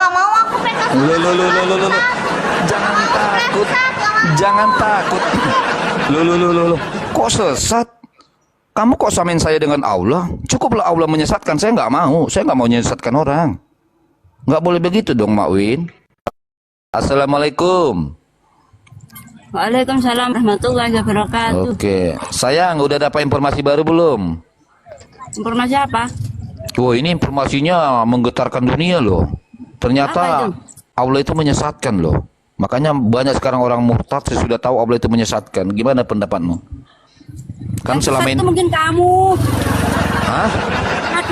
Nggak mau aku pegang. Lo. Jangan takut. Jangan takut. Lo. Kok sesat? Kamu kok samain saya dengan Allah? Cukuplah Allah menyesatkan. Saya nggak mau. Saya nggak mau menyesatkan orang. Nggak boleh begitu dong, Mak Win. Assalamualaikum. Waalaikumsalam warahmatullahi wabarakatuh. Oke, sayang, udah dapat informasi baru belum? Informasi apa? Wah, ini informasinya menggetarkan dunia loh. Ternyata Allah itu menyesatkan loh. Makanya banyak sekarang orang murtad sesudah tahu Allah itu menyesatkan. Gimana pendapatmu? Kan Yang selama sesat ini. itu mungkin kamu. Hah?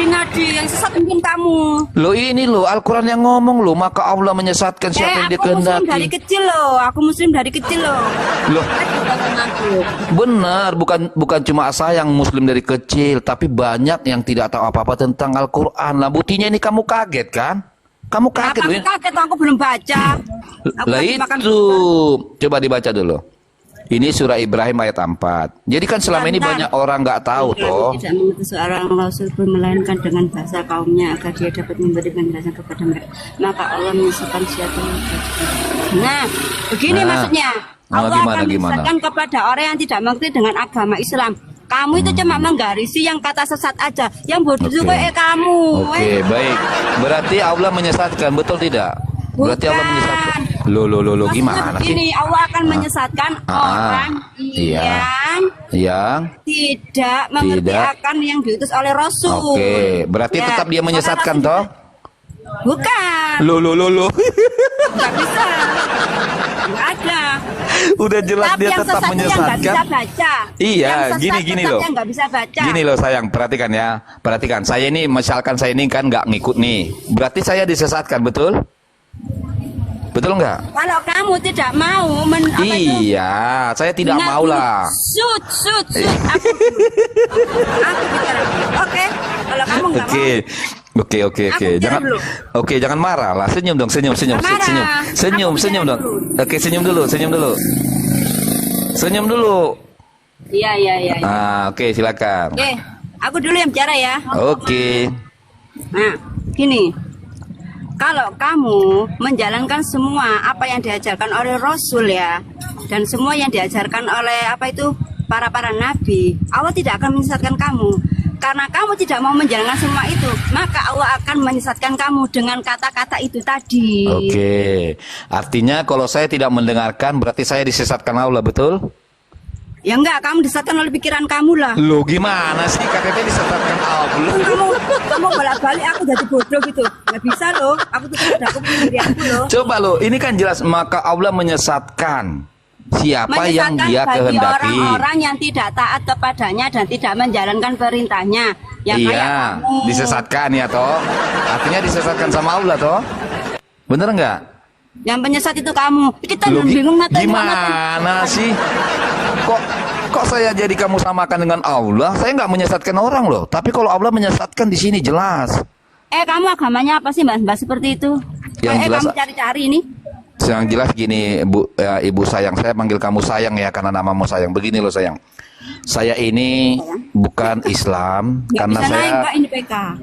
Nadi yang sesat mungkin kamu. Loh ini loh Al-Quran yang ngomong loh. Maka Allah menyesatkan siapa yang dia aku muslim dari kehendaki. kecil loh. Aku muslim dari kecil loh. Loh, benar, bukan cuma saya yang muslim dari kecil, tapi banyak yang tidak tahu apa-apa tentang Al-Quran. Lah buktinya ini kamu kaget kan? Kamu kaget loh. Aku kaget, aku belum baca. Aku Lah lagi makan itu, coba dibaca dulu. Ini surah Ibrahim ayat 4. Jadi kan selama ini banyak orang nggak tahu toh. Tidak mengutus seorang Rasul pun melainkan dengan bahasa kaumnya agar dia dapat memberikan penjelasan kepada mereka. Maka Allah menyesatkan siapa yang Nah, begini maksudnya. Allah akan menyesatkan kepada orang yang tidak mengerti dengan agama Islam. Kamu itu cuma menggarisi yang kata sesat aja. Yang bodoh juga kamu. Oke, baik. Berarti Allah menyesatkan, betul tidak? Berarti Allah menyesatkan. Loh, gimana sih? Ini Allah akan menyesatkan orang yang tidak mengerti akan yang diutus oleh Rasul. Oke, berarti tetap dia menyesatkan toh? Bukan. Loh. Nggak bisa. Nggak ada. Udah jelas Tapi dia yang tetap sesatnya yang nggak menyesatkan. bisa baca. Iya, Yang sesat gini tetap loh. yang nggak bisa baca. Gini loh sayang, perhatikan ya. Perhatikan, saya ini misalkan saya ini kan nggak ngikut nih. Berarti saya disesatkan, betul? Betul nggak? Kalau kamu tidak mau Iya, saya tidak mau lah. Shoot. Aku bicara. Oke. Kalau kamu nggak mau. Oke. Jangan marah lah. Senyum dong, senyum dong. Oke, senyum dulu. Senyum dulu. Iya. Oke, silakan. Oke, aku dulu yang bicara ya. Oke. Nah, gini. Kalau kamu menjalankan semua apa yang diajarkan oleh Rasul ya, dan semua yang diajarkan oleh para nabi, Allah tidak akan menyesatkan kamu. Karena kamu tidak mau menjalankan semua itu, maka Allah akan menyesatkan kamu dengan kata-kata itu tadi. Oke. Artinya kalau saya tidak mendengarkan berarti saya disesatkan Allah, betul? Ya enggak, kamu disesatkan oleh pikiran kamu lah. Loh gimana sih katanya disesatkan Allah? Kamu bolak-balik aku jadi bodoh gitu. Nggak bisa loh, aku tuh udah punya diri aku loh. Coba loh, ini kan jelas maka Allah menyesatkan siapa yang dia bagi kehendaki. Orang-orang yang tidak taat kepadanya dan tidak menjalankan perintahnya. Yang kayak kamu. Disesatkan ya toh. Artinya disesatkan sama Allah toh. Bener nggak? Yang penyesat itu kamu. Kita bingung gimana sih? Kok saya jadi kamu samakan dengan Allah? Saya nggak menyesatkan orang loh. Tapi kalau Allah menyesatkan di sini jelas. Kamu agamanya apa sih mbak seperti itu? Yang jelas. Kamu cari-cari ini. Yang jelas gini, ibu sayang, saya panggil kamu sayang ya karena namamu sayang. Begini loh sayang. Saya ini bukan Islam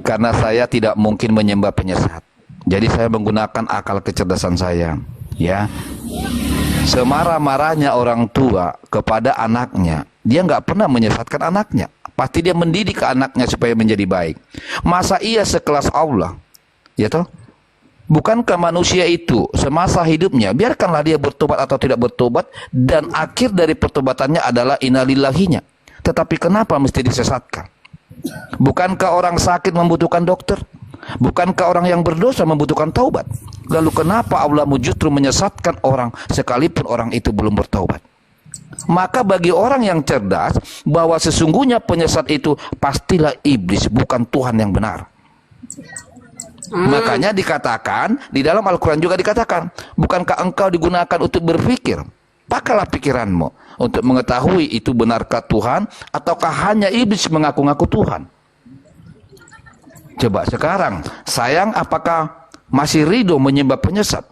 karena saya tidak mungkin menyembah penyesat. Jadi saya menggunakan akal kecerdasan saya, ya. Semarah-marahnya orang tua kepada anaknya, dia nggak pernah menyesatkan anaknya. Pasti dia mendidik anaknya supaya menjadi baik. Masa iya sekelas Allah, ya toh? Bukankah manusia itu semasa hidupnya biarkanlah dia bertobat atau tidak bertobat dan akhir dari pertobatannya adalah innalillahinya. Tetapi kenapa mesti disesatkan? Bukankah orang sakit membutuhkan dokter? Bukankah orang yang berdosa membutuhkan taubat? Lalu kenapa Allah justru menyesatkan orang sekalipun orang itu belum bertaubat? Maka bagi orang yang cerdas bahwa sesungguhnya penyesat itu pastilah iblis, bukan Tuhan yang benar. Makanya dikatakan di dalam Al-Quran juga dikatakan, bukankah engkau digunakan untuk berpikir? Pakailah pikiranmu untuk mengetahui itu benarkah Tuhan ataukah hanya iblis mengaku-ngaku Tuhan. Coba sekarang, sayang, apakah masih ridho menyembah penyesat?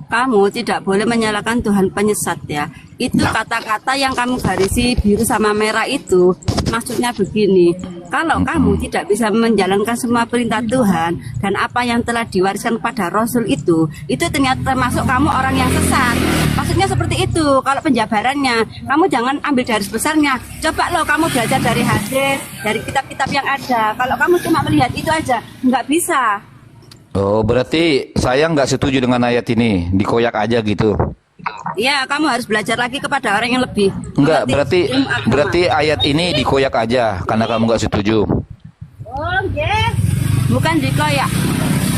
Kamu tidak boleh menyalahkan Tuhan penyesat ya. Itu kata-kata yang kamu garisi biru sama merah itu maksudnya begini. Kalau kamu tidak bisa menjalankan semua perintah Tuhan dan apa yang telah diwariskan pada Rasul itu ternyata termasuk kamu orang yang sesat. Maksudnya seperti itu. Kalau penjabarannya, kamu jangan ambil garis besarnya. Coba lo kamu belajar dari hadis, dari kitab-kitab yang ada. Kalau kamu cuma melihat itu aja, nggak bisa. Oh, berarti saya nggak setuju dengan ayat ini, dikoyak aja gitu. Iya, kamu harus belajar lagi kepada orang yang lebih. Enggak, mengerti ilmu agama. berarti ayat ini dikoyak aja karena kamu nggak setuju. Oh, yes. Bukan dikoyak.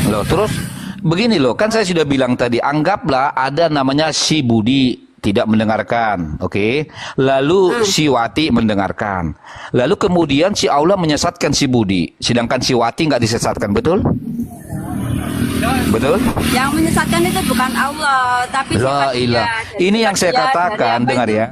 Loh, terus begini loh, kan saya sudah bilang tadi, anggaplah ada namanya si Budi tidak mendengarkan, oke? Lalu si Wati mendengarkan. Lalu kemudian si Allah menyesatkan si Budi, sedangkan si Wati nggak disesatkan, betul? Betul? Yang menyesatkan itu bukan Allah, tapi La sifat ilah. dia. Ini yang saya Dia dari katakan, apa dengar itu? ya.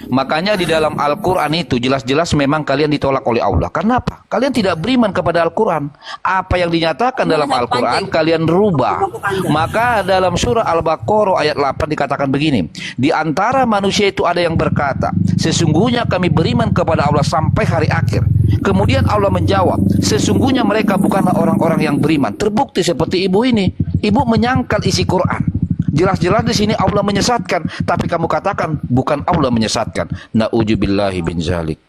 Makanya di dalam Al-Quran itu jelas-jelas memang kalian ditolak oleh Allah. Kenapa? Kalian tidak beriman kepada Al-Quran. Apa yang dinyatakan dalam Al-Quran kalian rubah. Maka dalam surah Al-Baqarah ayat 8 dikatakan begini. Di antara manusia itu ada yang berkata, sesungguhnya kami beriman kepada Allah sampai hari akhir. Kemudian Allah menjawab, sesungguhnya mereka bukanlah orang-orang yang beriman. Terbukti seperti ibu ini. Ibu menyangkal isi Quran. Jelas-jelas di sini Allah menyesatkan, tapi kamu katakan bukan Allah menyesatkan. Na'udzubillahi bin zalik.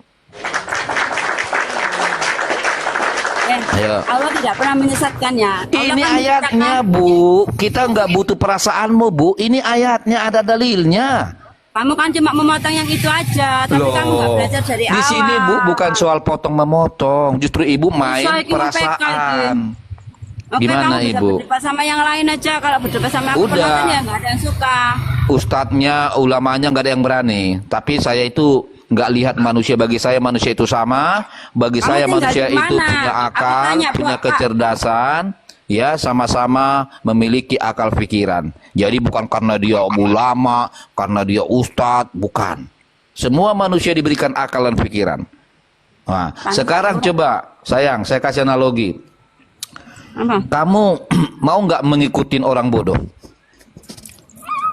Ayo. Allah tidak pernah menyesatkannya. Allah Ini kan ayatnya, Bu. Kita nggak butuh perasaanmu, Bu. Ini ayatnya, ada dalilnya. Kamu kan cuma memotong yang itu aja, tapi kamu nggak belajar dari di awal. sini, Bu, bukan soal potong memotong. Justru Ibu main Bisa, ini perasaan. Oke, Gimana, kamu bisa Ibu? berdebat sama yang lain aja. Kalau berdebat sama aku, Udah. penonton ya nggak ada yang suka. Ustadznya, ulamanya nggak ada yang berani. Tapi saya itu nggak lihat manusia. Bagi saya manusia itu sama. Bagi Kamu saya tinggal manusia di itu mana? punya Aku akal, tanya, punya Pak. kecerdasan. Ya, sama-sama memiliki akal pikiran. Jadi bukan karena dia ulama, karena dia ustadz, bukan. Semua manusia diberikan akal dan pikiran. Nah, sekarang coba, sayang, saya kasih analogi. Apa? Kamu mau nggak mengikutin orang bodoh?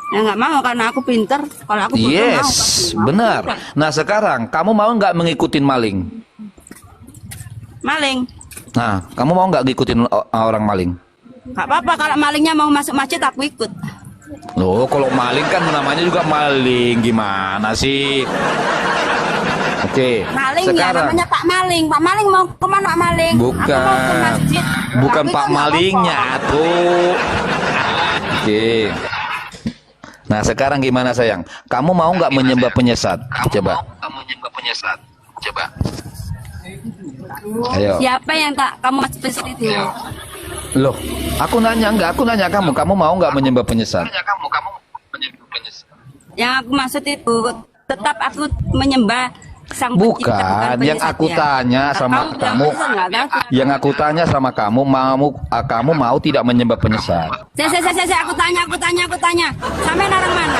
Ya nggak mau karena aku pinter. Kalau aku bodoh mau. Yes, pasti mau. benar. Nah sekarang kamu mau nggak mengikutin maling? Maling. Nah, kamu mau nggak ngikutin orang maling? Nggak apa-apa kalau malingnya mau masuk masjid aku ikut. Loh, kalau maling kan namanya juga maling, gimana sih? Oke, Maling ya sekarang namanya Pak Maling. Pak Maling mau kemana Pak Maling? Aku mau ke bukan, masjid. bukan Aku Pak itu nggak Malingnya apa-apa. tuh. Oke. Nah sekarang gimana sayang? Kamu mau nggak menyembah penyesat? Coba. Kamu menyembah penyesat? Coba. Ayo. Siapa yang tak kamu spesifik itu? Loh, aku nanya enggak? Aku nanya kamu. Kamu mau nggak menyembah penyesat? Yang aku maksud itu tetap aku menyembah sang pencipta, Bukan, yang penyesat aku ya. tanya sama Kamu kamu. nggak tahu. Yang aku tanya sama kamu, kamu mau tidak menyembah penyesat? Saya, aku tanya. Sampai orang mana?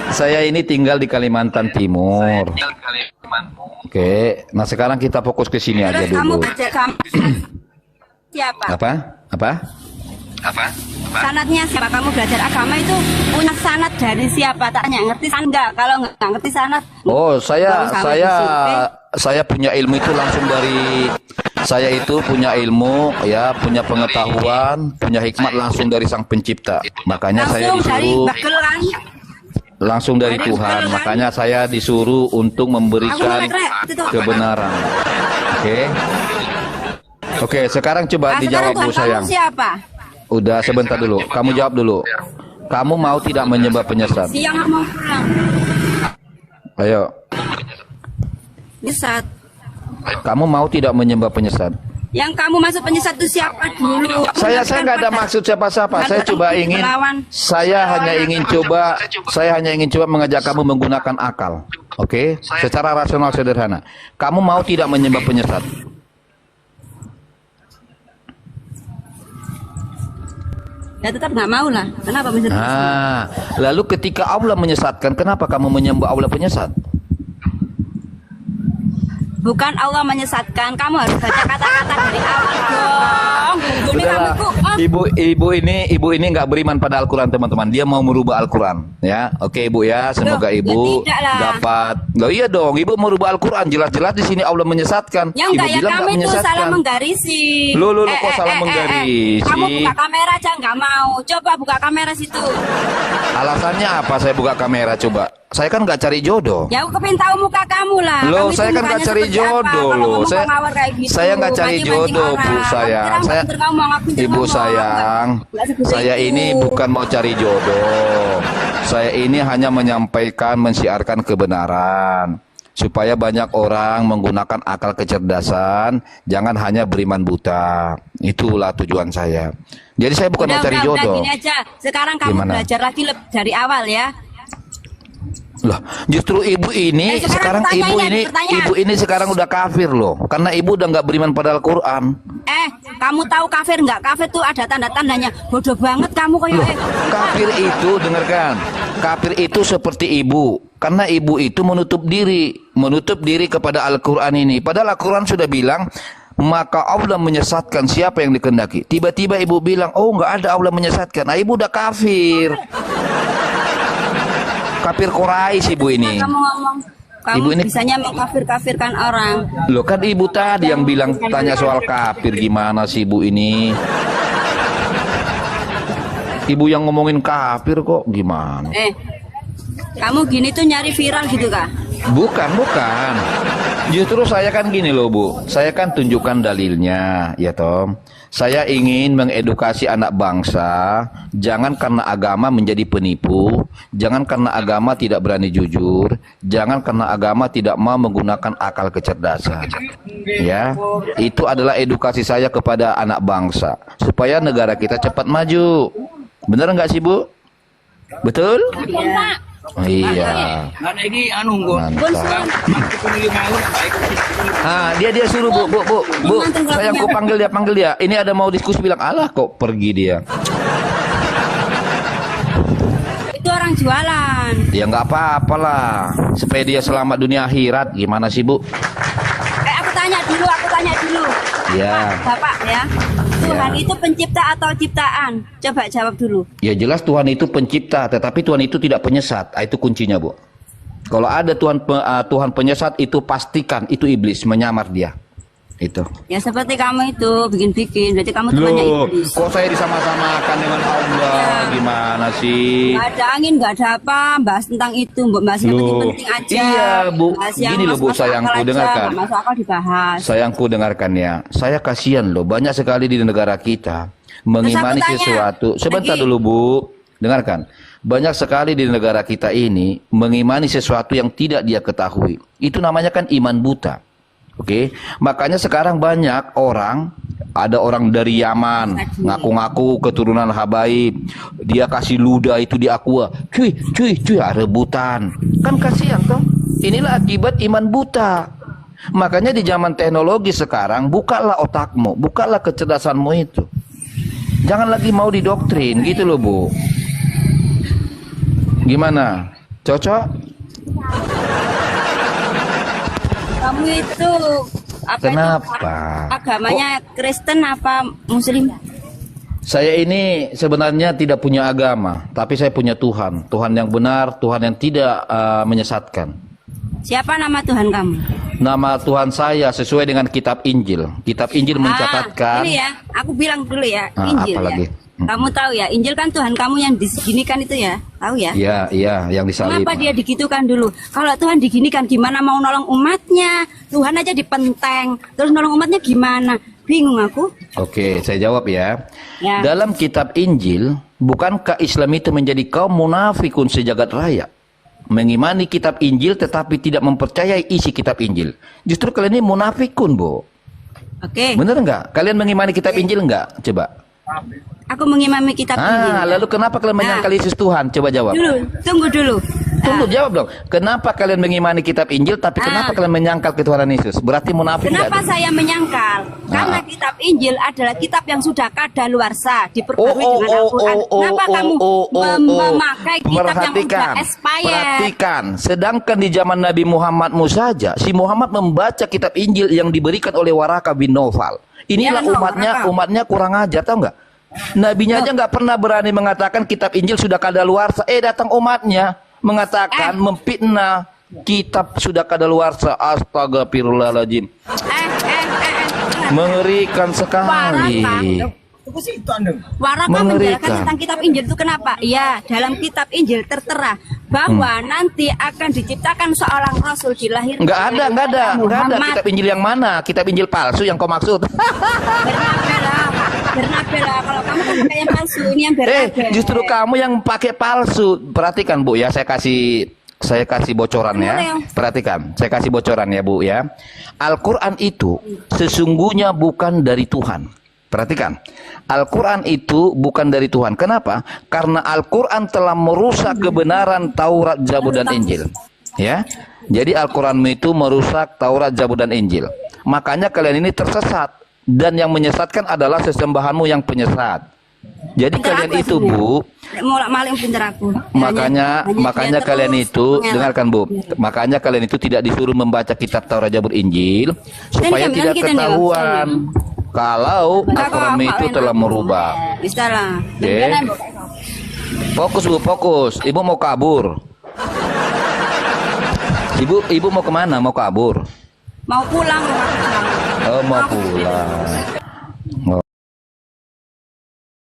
Saya ini tinggal di Kalimantan Timur. Oke, nah sekarang kita fokus ke sini aja Terus kamu dulu. belajar kamu siapa? Apa? Sanatnya siapa? Kamu belajar agama itu punya sanat dari siapa? Tanya, ngerti sanat nggak? Kalau nggak ngerti sanat, Oh, nggak usah saya punya ilmu itu langsung dari saya itu punya ilmu ya, punya pengetahuan, punya hikmat langsung dari Sang Pencipta. Makanya saya langsung dari disuruh bakal kan? langsung dari Tuhan. Makanya saya disuruh untuk memberikan kebenaran. Oke, sekarang coba dijawab Bu sayang. Kamu siapa? Udah sebentar dulu. Kamu jawab dulu. Kamu mau tidak menyembah penyesat? Siang mau pulang. Ayo. Penyesat. Kamu mau tidak menyembah penyesat? Yang kamu masuk penyesat itu siapa dulu? Saya nggak ada maksud siapa-siapa. Saya hanya ingin coba mengajak kamu menggunakan akal. Oke? Secara rasional sederhana. Kamu mau tidak menyembah penyesat? Ya tetap nggak mau lah. Kenapa menyesat? Lalu ketika Allah menyesatkan, kenapa kamu menyembah Allah penyesat? Bukan Allah menyesatkan. Kamu harus baca kata-kata dari awal dong. Ini Udahlah. kamu Ibu ini nggak beriman pada Al-Quran, teman-teman. Dia mau merubah Al-Quran, ya. Oke, Ibu ya. Semoga Ibu dapat. Loh iya dong, Ibu merubah Al-Quran. Jelas-jelas di sini Allah menyesatkan. Ya Ibu enggak ya, bilang kamu nggak itu menyesatkan. salah menggarisi. Loh, kok salah menggarisi? Kamu buka kamera aja nggak mau. Coba buka kamera situ. Alasannya apa saya buka kamera coba? Saya kan nggak cari jodoh. Ya aku pengen tahu muka kamu lah. Loh, Kamu itu saya kan mukanya nggak cari seperti apa? jodoh Kalau loh. ngomong ngawur kayak gitu, Saya nggak cari mancing-mancing jodoh, orang. Bu sayang. Kamu Saya pinter ngomong, aku pinter Ibu ngomong. sayang, Nggak seperti saya itu. ini bukan mau cari jodoh. Saya ini hanya menyampaikan, mensiarkan kebenaran. Supaya banyak orang menggunakan akal kecerdasan, jangan hanya beriman buta. Itulah tujuan saya. Jadi saya bukan mau cari jodoh. Gini aja. Sekarang kamu Gimana? belajar lagi dari awal ya. Lah, justru ibu ini sekarang ibu ini sekarang udah kafir loh. Karena ibu udah nggak beriman pada Al-Quran. Kamu tahu kafir nggak? Kafir tuh ada tanda-tandanya. Bodoh banget kamu kayak. Kafir itu, dengarkan. Kafir itu seperti ibu. Karena ibu itu menutup diri kepada Al-Quran ini. Padahal Al-Quran sudah bilang, maka Allah menyesatkan siapa yang dikehendaki. Tiba-tiba ibu bilang, oh nggak ada Allah menyesatkan. Nah, ibu udah kafir. Kafir Quraisy ibu ini. Kamu ngomong, kamu Ibu ini bisanya mengkafir-kafirkan orang. loh, kan ibu tadi yang bilang tanya soal kafir, gimana sih ibu ini? Ibu yang ngomongin kafir kok, gimana? Kamu gini tuh nyari viral gitu kah? Bukan. Justru saya kan gini loh Bu, saya kan tunjukkan dalilnya, ya Tom. Saya ingin mengedukasi anak bangsa, jangan karena agama menjadi penipu, jangan karena agama tidak berani jujur, jangan karena agama tidak mau menggunakan akal kecerdasan. Ya, itu adalah edukasi saya kepada anak bangsa, supaya negara kita cepat maju. Bener nggak sih Bu? Betul? Iya. Oh, iya. Mantap. Dia suruh Bu. Sayangku panggil dia. Ini ada mau diskusi, bilang alah kok pergi dia. Itu orang jualan. Ya nggak apa-apalah. Supaya dia selamat dunia akhirat. Gimana sih Bu? Aku tanya dulu. Ya. Bapak ya. Tuhan itu pencipta atau ciptaan? Coba jawab dulu. Ya jelas Tuhan itu pencipta, tetapi Tuhan itu tidak penyesat. Itu kuncinya Bu. Kalau ada Tuhan penyesat, itu pastikan itu iblis, menyamar dia. Itu. Ya seperti kamu itu bikin-bikin, berarti kamu temannya iblis. Kok saya disama-samakan dengan Allah? Ya. Gimana sih? Gak ada angin, gak ada apa, bahas tentang itu, bahas yang penting-penting aja. Iya Bu, gini loh Bu, sayangku dengarkan. Masuk akal dibahas. Sayangku dengarkan ya. Saya kasihan loh, banyak sekali di negara kita mengimani sesuatu. Sebentar dulu Bu, dengarkan. Banyak sekali di negara kita ini mengimani sesuatu yang tidak dia ketahui. Itu namanya kan iman buta. Oke, makanya sekarang banyak orang, ada orang dari Yaman ngaku-ngaku keturunan Habaib, dia kasih ludah itu di aqua, cuy, rebutan, kan kasihan toh. Inilah akibat iman buta. Makanya di zaman teknologi sekarang, bukalah otakmu, bukalah kecerdasanmu itu. Jangan lagi mau didoktrin, gitu loh Bu. Gimana? Cocok? Kamu itu apa? Kenapa? Itu, agamanya Kristen apa Muslim? Saya ini sebenarnya tidak punya agama, tapi saya punya Tuhan. Tuhan yang benar, Tuhan yang tidak menyesatkan. Siapa nama Tuhan kamu? Nama Tuhan saya sesuai dengan kitab Injil. Kitab Injil mencatatkan. Ini ya, aku bilang dulu ya, Injil apa ya. lagi? Kamu tahu ya, Injil kan Tuhan kamu yang diginikan itu ya, tahu ya? Iya, yang disalib. Kenapa dia digitukan dulu? Kalau Tuhan diginikan, gimana mau nolong umatnya? Tuhan aja dipenteng, terus nolong umatnya gimana? Bingung aku. Oke, saya jawab ya. Ya. Dalam kitab Injil, bukankah Islam itu menjadi kaum munafikun sejagat raya? Mengimani kitab Injil tetapi tidak mempercayai isi kitab Injil. Justru kalian ini munafikun, Bu. Oke. Bener nggak? Kalian mengimani kitab Injil nggak? Coba. Aku mengimami kitab Injil. Lalu kenapa kalian menyangkal Yesus Tuhan? Coba jawab. Tunggu dulu. Jawab dong. Kenapa kalian mengimani kitab Injil tapi kenapa kalian menyangkal ketuhanan Yesus? Berarti munafik. Kenapa saya menyangkal? Karena kitab Injil adalah kitab yang sudah kadaluarsa, diperbarui dengan Al-Quran. Kenapa kamu memakai kitab yang sudah expired? Perhatikan, sedangkan di zaman Nabi Muhammad saja, si Muhammad membaca kitab Injil yang diberikan oleh Waraka bin Nawfal. Inilah umatnya kurang ajar, tahu nggak? Nabinya aja nggak pernah berani mengatakan kitab Injil sudah kadaluarsa. Datang umatnya mengatakan memfitnah kitab sudah kadaluarsa. Astagfirullahaladzim. Mengerikan sekali. Waraka menjelaskan tentang kitab Injil itu kenapa? Ya, dalam kitab Injil tertera bahwa nanti akan diciptakan seorang rasul dilahirkan. Nggak ada kitab Injil yang mana? Kitab Injil palsu yang kau maksud? Bernabe lah. Kalau kamu kan pakai yang palsu, ini yang bernabe. Justru kamu yang pakai palsu. Perhatikan Bu ya, saya kasih bocoran ya. Perhatikan, saya kasih bocoran ya Bu ya. Al-Quran itu sesungguhnya bukan dari Tuhan. Perhatikan, Al-Quran itu bukan dari Tuhan. Kenapa? Karena Al-Quran telah merusak kebenaran Taurat, Zabur, dan Injil. Ya, jadi Al-Quran itu merusak Taurat, Zabur, dan Injil. Makanya kalian ini tersesat. Dan yang menyesatkan adalah sesembahanmu yang penyesat. Jadi kalian itu Bu, maling pinter aku. makanya kalian itu dengarkan Bu. Makanya kalian itu tidak disuruh membaca kitab Taurat, Zabur, Injil supaya tidak ketahuan kalau Al-Quran itu telah merubah. Istilah. Fokus Bu, fokus. Ibu mau kabur. Ibu mau kemana? Mau kabur? Mau pulang. Oh, mau pulang.